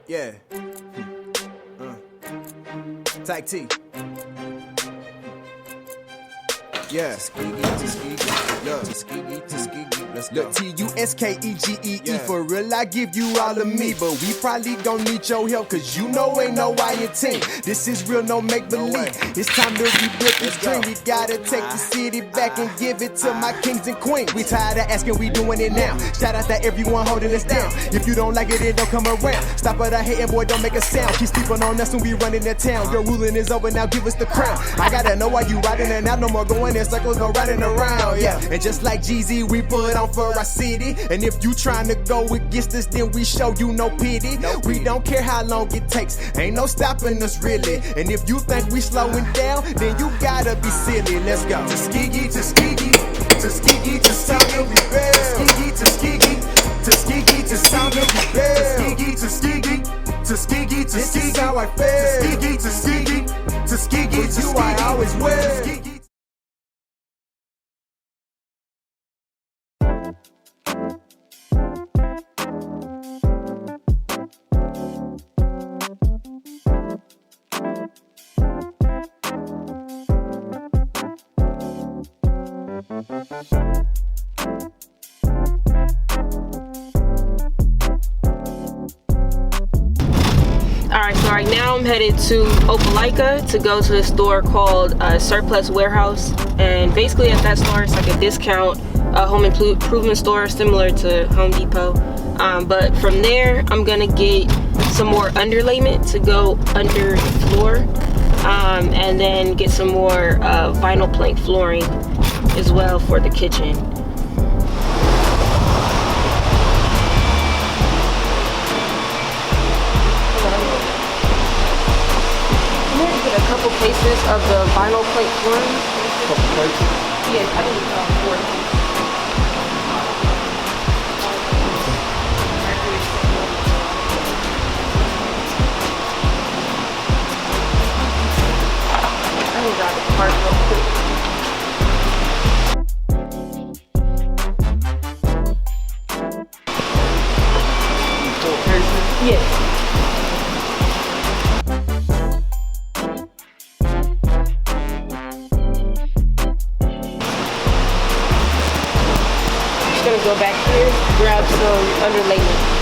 Yeah. Type T. Yeah. Look, Tuskegee, for real, I give you all of me. But we probably gon' need your help, cause you know ain't no team. This is real, no make-believe. It's time to rebuild this dream. We gotta take the city back and give it to my kings and queens. We tired of asking, we doing it now. Shout out to everyone holding us down. If you don't like it, it don't come around. Stop at our hating, boy, don't make a sound. Keep sleeping on us when we running the town. Your ruling is over, now give us the crown. I gotta know why you riding and out, no more going in circles, no riding around, yeah. And just like Jeezy, we put on for our city. And if you trying to go against us, then we show you no pity. We don't care how long it takes, ain't no stopping us really. And if you think we slowing down, then you gotta be silly. Let's go. Tuskegee, Tuskegee, Tuskegee, to sound of rebel. Tuskegee, Tuskegee, Tuskegee, to sound of rebel. Tuskegee, Tuskegee, Tuskegee, this is how I feel. Tuskegee, Tuskegee, Tuskegee, with you I always will. Alright, so right now I'm headed to Opelika to go to a store called Surplus Warehouse, and basically at that store it's like a discount home improvement store similar to Home Depot, but from there I'm gonna get some more underlayment to go under the floor, and then get some more vinyl plank flooring as well for the kitchen. A couple cases of the vinyl plate flooring. Couple cases? Yes, I think 4 cases. I can grab the part real quick. 4 cases? Yes. Gonna go back here, grab some underlayment.